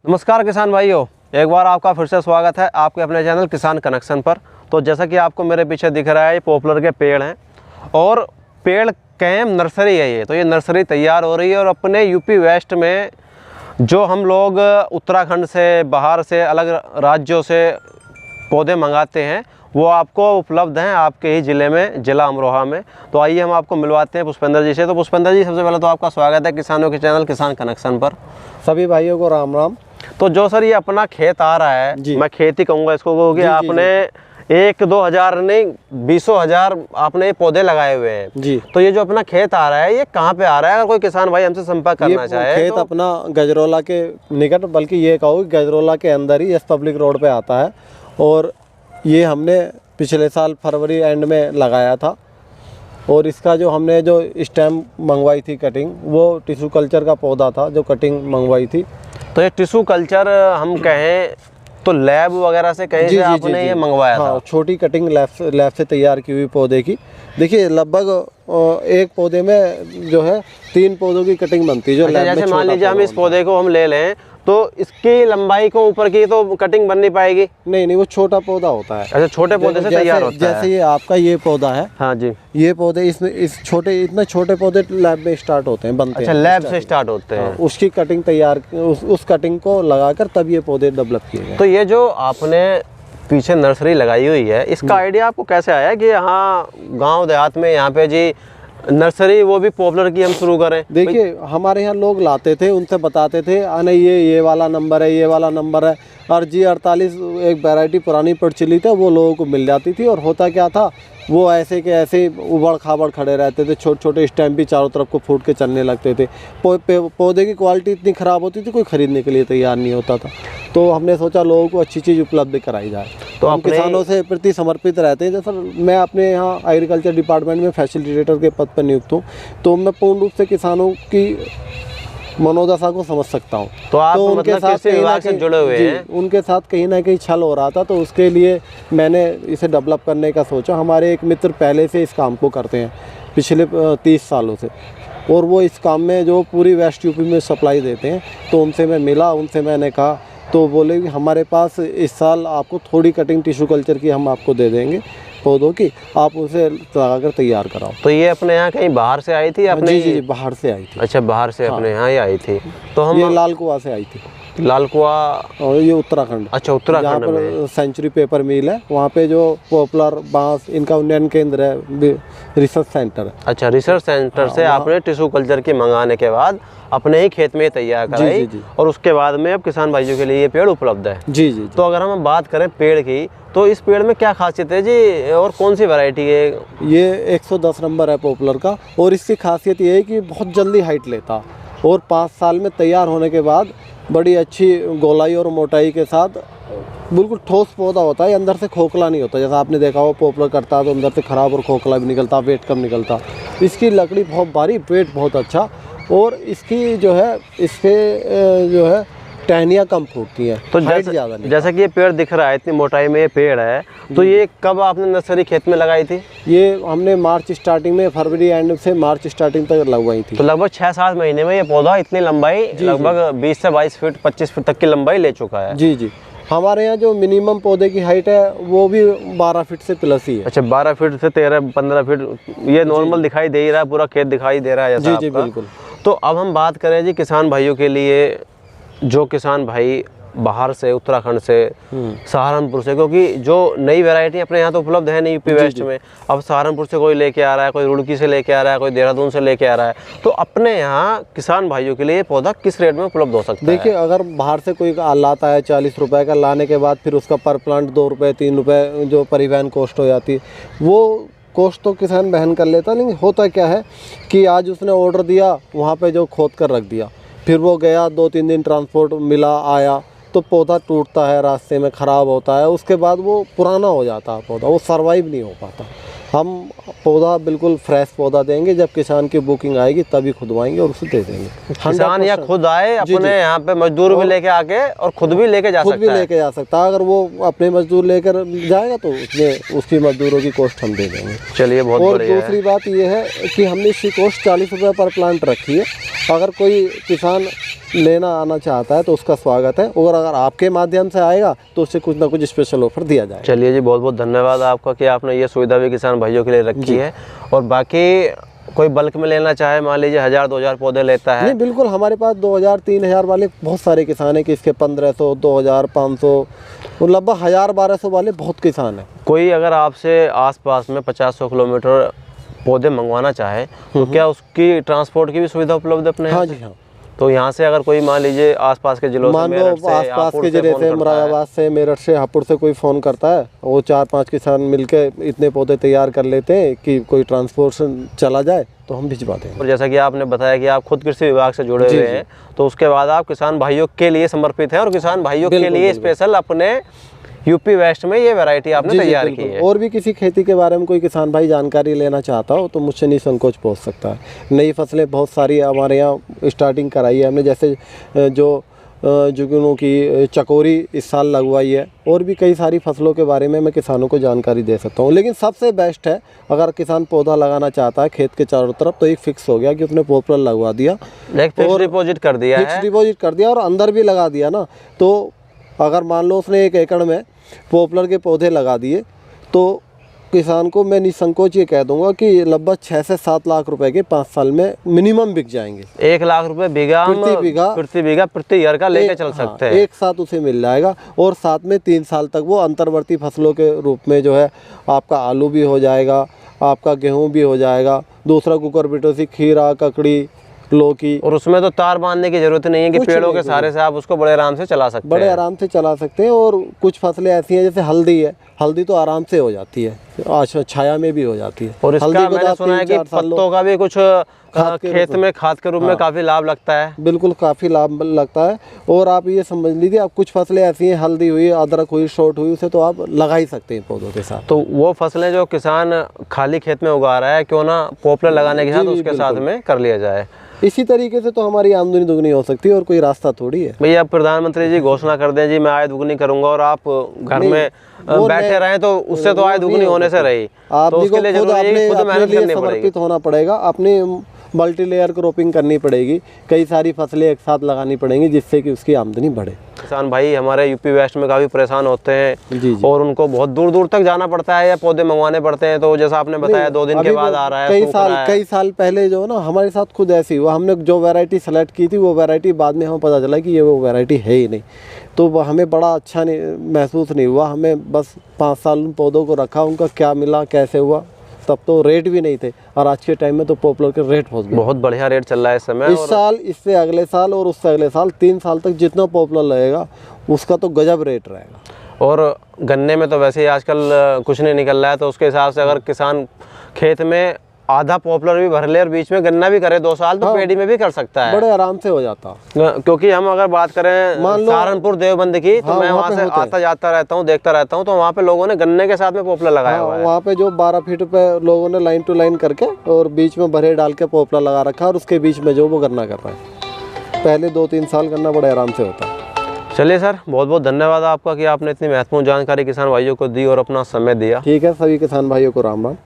नमस्कार किसान भाइयों, एक बार आपका फिर से स्वागत है आपके अपने चैनल किसान कनेक्शन पर। तो जैसा कि आपको मेरे पीछे दिख रहा है, ये पॉपुलर के पेड़ हैं और पेड़ कैम नर्सरी है ये। तो ये नर्सरी तैयार हो रही है और अपने यूपी वेस्ट में जो हम लोग उत्तराखंड से, बाहर से, अलग राज्यों से पौधे मंगाते हैं वो आपको उपलब्ध हैं आपके ही ज़िले में, ज़िला अमरोहा में। तो आइए हम आपको मिलवाते हैं पुष्पेंद्र जी से। तो पुष्पेंद्र जी, सबसे पहले तो आपका स्वागत है किसानों के चैनल किसान कनेक्शन पर। सभी भाइयों को राम राम। तो जो सर ये अपना खेत आ रहा है, मैं खेत ही कहूँगा इसको, क्योंकि आपने 1-2 हज़ार नहीं 20 हज़ार आपने पौधे लगाए हुए हैं जी। तो ये जो अपना खेत आ रहा है ये कहाँ पे आ रहा है, अगर कोई किसान भाई हमसे संपर्क करना चाहे? खेत तो अपना गजरोला के निकट, बल्कि ये कहो गजरोला के अंदर ही एस पब्लिक रोड पे आता है। और ये हमने पिछले साल फरवरी एंड में लगाया था और इसका जो हमने जो स्टेम मंगवाई थी कटिंग, वो टिश्यू कल्चर का पौधा था जो कटिंग मंगवाई थी। तो ये टिश्यू कल्चर हम कहें तो लैब वगैरह से कहीं से आपने ये मंगवाया था? छोटी कटिंग लैब से तैयार की हुई पौधे की। देखिए लगभग एक पौधे में जो है 3 पौधों की कटिंग बनती है जो लैब में। जैसे मान लीजिए हम इस पौधे को हम ले लें तो इसकी लंबाई को ऊपर की तो कटिंग बन नहीं पाएगी? नहीं, वो छोटा पौधा होता है। अच्छा, छोटे पौधे से तैयार होता है। जैसे ये आपका ये पौधा है। हाँ जी। ये पौधे इस छोटे, इतने छोटे पौधे लैब में स्टार्ट होते हैं, बनते हैं। अच्छा, लैब से स्टार्ट होते हैं। उसकी कटिंग तैयार, उस कटिंग को लगाकर तब ये पौधे डेवलप किए गए। तो ये जो आपने पीछे नर्सरी लगाई हुई है, इसका आइडिया आपको कैसे आया कि यहाँ गाँव देहात में यहाँ पे जी नर्सरी वो भी पॉपुलर की हम शुरू करें? देखिए हमारे यहाँ लोग लाते थे, उनसे बताते थे नहीं ये वाला नंबर है, ये वाला नंबर है। और G48 एक वैरायटी पुरानी प्रचलित है, वो लोगों को मिल जाती थी। और होता क्या था, वो ऐसे के ऐसे उबड़ खाबड़ खड़े रहते थे, छोटे छोटे स्टेम भी चारों तरफ को फूट के चलने लगते थे। पौधे की क्वालिटी इतनी ख़राब होती थी, कोई ख़रीदने के लिए तैयार नहीं होता था। तो हमने सोचा लोगों को अच्छी चीज़ उपलब्ध कराई जाए। तो हम किसानों से प्रति समर्पित रहते हैं। जैसे मैं अपने यहाँ एग्रीकल्चर डिपार्टमेंट में फैसिलिटेटर के पद पर नियुक्त हूँ, तो मैं पूर्ण रूप से किसानों की मनोदशा को समझ सकता हूँ। तो आप उनके साथ विभाग से जुड़े हुए हैं? उनके साथ कहीं ना कहीं छल हो रहा था, तो उसके लिए मैंने इसे डेवलप करने का सोचा। हमारे एक मित्र पहले से इस काम को करते हैं पिछले 30 सालों से, और वो इस काम में जो पूरी वेस्ट यूपी में सप्लाई देते हैं। तो उनसे मैं मिला, उनसे मैंने कहा, तो बोले कि हमारे पास इस साल आपको थोड़ी कटिंग टिश्यू कल्चर की हम आपको दे देंगे पौधों की, आप उसे लगाकर तैयार कराओ। तो ये अपने यहाँ कहीं बाहर से आई थी अपने? जी, बाहर से आई थी। अच्छा, बाहर से अपने यहाँ ही आई थी। तो हम ये लाल कुआं से आई थी। लाल कुआं? और ये उत्तराखंड। अच्छा, उत्तराखंड में सेंचुरी पेपर मिल है, वहाँ पे जो पॉपुलर बांस इनका उन्नयन केंद्र है, रिसर्च सेंटर है। अच्छा, रिसर्च सेंटर से आपने टिश्यू कल्चर की मंगाने के बाद अपने ही खेत में तैयार कराई? जी। और उसके बाद में अब किसान भाइयों के लिए ये पेड़ उपलब्ध है? जी जी। तो अगर हम बात करें पेड़ की, तो इस पेड़ में क्या खासियत है जी और कौन सी वैरायटी है? ये 110 नंबर है पॉपुलर का, और इसकी खासियत ये है कि बहुत जल्दी हाइट लेता, और 5 साल में तैयार होने के बाद बड़ी अच्छी गोलाई और मोटाई के साथ बिल्कुल ठोस पौधा होता है। अंदर से खोखला नहीं होता, जैसा आपने देखा हो पॉपुलर करता है तो अंदर से ख़राब और खोखला भी निकलता, वेट कम निकलता। इसकी लकड़ी बहुत भारी, वेट बहुत अच्छा, और इसकी जो है इसके जो है टहनियाँ कम फूटती हैं। तो जैसा कि ये पेड़ दिख रहा है, इतनी मोटाई में ये पेड़ है, तो ये कब आपने नर्सरी खेत में लगाई थी? ये हमने मार्च स्टार्टिंग में, फरवरी एंड से मार्च स्टार्टिंग तक लगवाई थी। तो लगभग 6-7 महीने में ये पौधा इतनी लंबाई, लगभग 20 से 22 फीट 25 फीट तक की लंबाई ले चुका है। जी जी। हमारे यहाँ जो मिनिमम पौधे की हाइट है वो भी 12 फीट से प्लस ही है। अच्छा, 12 फीट से 13-15 फीट ये नॉर्मल दिखाई दे ही रहा है, पूरा खेत दिखाई दे रहा है। जी जी बिल्कुल। तो अब हम बात करें जी किसान भाइयों के लिए, जो किसान भाई बाहर से, उत्तराखंड से, सहारनपुर से, क्योंकि जो नई वैरायटी अपने यहाँ तो उपलब्ध है नहीं यूपी वेस्ट में, अब सहारनपुर से कोई लेके आ रहा है, कोई रुड़की से लेके आ रहा है, कोई देहरादून से लेके आ रहा है, तो अपने यहाँ किसान भाइयों के लिए पौधा किस रेट में उपलब्ध हो सकता है? देखिए अगर बाहर से कोई लाता है 40 रुपए का, लाने के बाद फिर उसका पर प्लांट 2 रुपये 3 रुपये जो परिवहन कॉस्ट हो जाती है, वो कॉस्ट तो किसान वहन कर लेता। लेकिन होता क्या है कि आज उसने ऑर्डर दिया, वहाँ पे जो खोद कर रख दिया, फिर वो गया 2-3 दिन ट्रांसपोर्ट मिला, आया तो पौधा टूटता है, रास्ते में ख़राब होता है, उसके बाद वो पुराना हो जाता है पौधा, वो सर्वाइव नहीं हो पाता। हम पौधा बिल्कुल फ्रेश पौधा देंगे, जब किसान की बुकिंग आएगी तभी खुदवाएंगे और उसे दे देंगे। किसान या खुद आए अपने यहाँ पे मजदूर भी लेके आके, और खुद भी लेके जा सकता है। अगर वो अपने मजदूर लेकर जाएगा तो उसमें उसकी मजदूरों की कॉस्ट हम दे देंगे। चलिए, बहुत बढ़िया। और दूसरी बात ये है कि हमने इसकी कॉस्ट 40 रुपये पर प्लांट रखी है। अगर कोई किसान लेना आना चाहता है तो उसका स्वागत है, और अगर आपके माध्यम से आएगा तो उससे कुछ ना कुछ स्पेशल ऑफर दिया जाएगा। चलिए जी, बहुत बहुत धन्यवाद आपका कि आपने ये सुविधा भी किसान भाइयों के लिए रखी है। और बाकी कोई बल्क में लेना चाहे, मान लीजिए 1000-2000 पौधे लेता है, नहीं बिल्कुल, हमारे पास 2000-3000 वाले बहुत सारे किसान हैं कि इसके 1500, 2000-500 और लगभग 1000-1200 वाले बहुत किसान हैं। कोई अगर आपसे आसपास में 50-100 किलोमीटर पौधे मंगवाना चाहे तो क्या उसकी ट्रांसपोर्ट की भी सुविधा उपलब्ध है अपने यहाँ हाँ से? जी हाँ, तो यहाँ से अगर कोई मान लीजिए आसपास के जिलों से, मान लो मेरठ से, आसपास हापुड़ के से जिले फोन से, करता है, मुरादाबाद से, मेरठ से, हापुड़ से कोई फ़ोन करता है, वो 4-5 किसान मिलके इतने पौधे तैयार कर लेते हैं कि कोई ट्रांसपोर्टेशन चला जाए तो हम भिजवा देंगे। और जैसा कि आपने बताया कि आप खुद कृषि विभाग से जुड़े हुए हैं, तो उसके बाद आप किसान भाइयों के लिए समर्पित हैं और किसान भाइयों के लिए स्पेशल अपने यूपी वेस्ट में ये वैरायटी आपने तैयार की है। और भी किसी खेती के बारे में कोई किसान भाई जानकारी लेना चाहता हो तो मुझसे निसंकोच पूछ सकता है। नई फसलें बहुत सारी हमारे यहाँ स्टार्टिंग कराई है हमने, जैसे जो जुगनू की चकोरी इस साल लगवाई है, और भी कई सारी फसलों के बारे में मैं किसानों को जानकारी दे सकता हूँ। लेकिन सबसे बेस्ट है अगर किसान पौधा लगाना चाहता है खेत के चारों तरफ, तो एक फिक्स हो गया कि उसने पॉपुलर लगवा दिया, एक फिक्स डिपॉजिट कर दिया फिक्स डिपॉजिट कर दिया और अंदर भी लगा दिया ना, तो अगर मान लो उसने 1 एकड़ में पॉपुलर के पौधे लगा दिए तो किसान को मैं निसंकोच ये कह दूंगा कि लगभग 6 से 7 लाख रुपए के 5 साल में मिनिमम बिक जाएंगे। 1 लाख रुपए प्रति बीघा प्रति ईयर का लेके चल सकते हैं। एक साथ उसे मिल जाएगा, और साथ में 3 साल तक वो अंतर्वर्ती फसलों के रूप में जो है आपका आलू भी हो जाएगा, आपका गेहूं भी हो जाएगा, दूसरा कुकुरबिटेसी, खीरा, ककड़ी, लौकी। और उसमें तो तार बांधने की जरूरत नहीं है कि पेड़ों के सहारे से आप उसको बड़े आराम से चला सकते हैं। बड़े आराम से चला सकते हैं। और कुछ फसलें ऐसी हैं जैसे हल्दी है, हल्दी तो आराम से हो जाती है, छाया में भी हो जाती है। और इसका हल्दी को मैंने सुना है कि पत्तों का भी कुछ खेत में खाद के रूप में काफी लाभ लगता है। बिल्कुल काफ़ी लाभ लगता है। और आप ये समझ लीजिए, आप कुछ फसलें ऐसी हैं, हल्दी हुई, अदरक हुई, शॉर्ट हुई, उसे तो आप लगा ही सकते हैं पौधों के साथ। तो वो फसलें जो किसान खाली खेत में उगा रहा है, क्यों ना पॉपुलर लगाने के साथ उसके साथ में कर लिया जाए। इसी तरीके से तो हमारी आमदनी दुगनी हो सकती है, और कोई रास्ता थोड़ी है। भैया प्रधानमंत्री जी घोषणा कर दें जी मैं आय दुगनी करूंगा और आप घर में बैठे रहें, तो उससे तो आय दुगनी होने से रही। आप तो उसके लिए जरूरी है कि खुद मेहनत करनी पड़ेगी, समर्पित होना पड़ेगा, अपनी मल्टी लेयर क्रॉपिंग करनी पड़ेगी, कई सारी फसलें एक साथ लगानी पड़ेंगी जिससे कि उसकी आमदनी बढ़े। किसान भाई हमारे यूपी वेस्ट में काफ़ी परेशान होते हैं जी। और उनको बहुत दूर दूर तक जाना पड़ता है या पौधे मंगवाने पड़ते हैं। तो जैसा आपने बताया 2 दिन के बाद आ रहा है, कई साल पहले जो ना हमारे साथ खुद ऐसी हुआ, हमने जो वैरायटी सेलेक्ट की थी वो वैरायटी बाद में हमें पता चला कि ये वो वैरायटी है ही नहीं। तो हमें बड़ा अच्छा नहीं महसूस नहीं हुआ। हमें बस 5 साल उन पौधों को रखा, उनका क्या मिला, कैसे हुआ, तब तो रेट भी नहीं थे, और आज के टाइम में तो पॉपुलर के रेट बहुत बढ़िया रेट चल रहा है इस समय। इस साल, इससे अगले साल और उससे अगले साल, 3 साल तक जितना पॉपुलर लगेगा उसका तो गजब रेट रहेगा। और गन्ने में तो वैसे ही आजकल कुछ नहीं निकल रहा है, तो उसके हिसाब से अगर किसान खेत में आधा पॉपुलर भी भर ले और बीच में गन्ना भी करे 2 साल, तो पेड़ी में भी कर सकता है, बड़े आराम से हो जाता। क्योंकि हम अगर बात करें सहारनपुर देवबंद की, तो मैं वहाँ से आता जाता रहता हूँ, देखता रहता हूँ, तो वहाँ पे लोगों ने गन्ने के साथ में पॉपुलर लगाया हुआ है। वहाँ पे जो 12 फीट पे लोगों ने लाइन टू लाइन करके और बीच में भरे डाल के पॉपुलर लगा रखा है, और उसके बीच में जो वो गन्ना कर रहा है। पहले 2-3 साल गन्ना बड़े आराम से होता है। चलिए सर, बहुत बहुत धन्यवाद आपका कि आपने इतनी महत्वपूर्ण जानकारी किसान भाइयों को दी और अपना समय दिया। ठीक है, सभी किसान भाइयों को राम राम।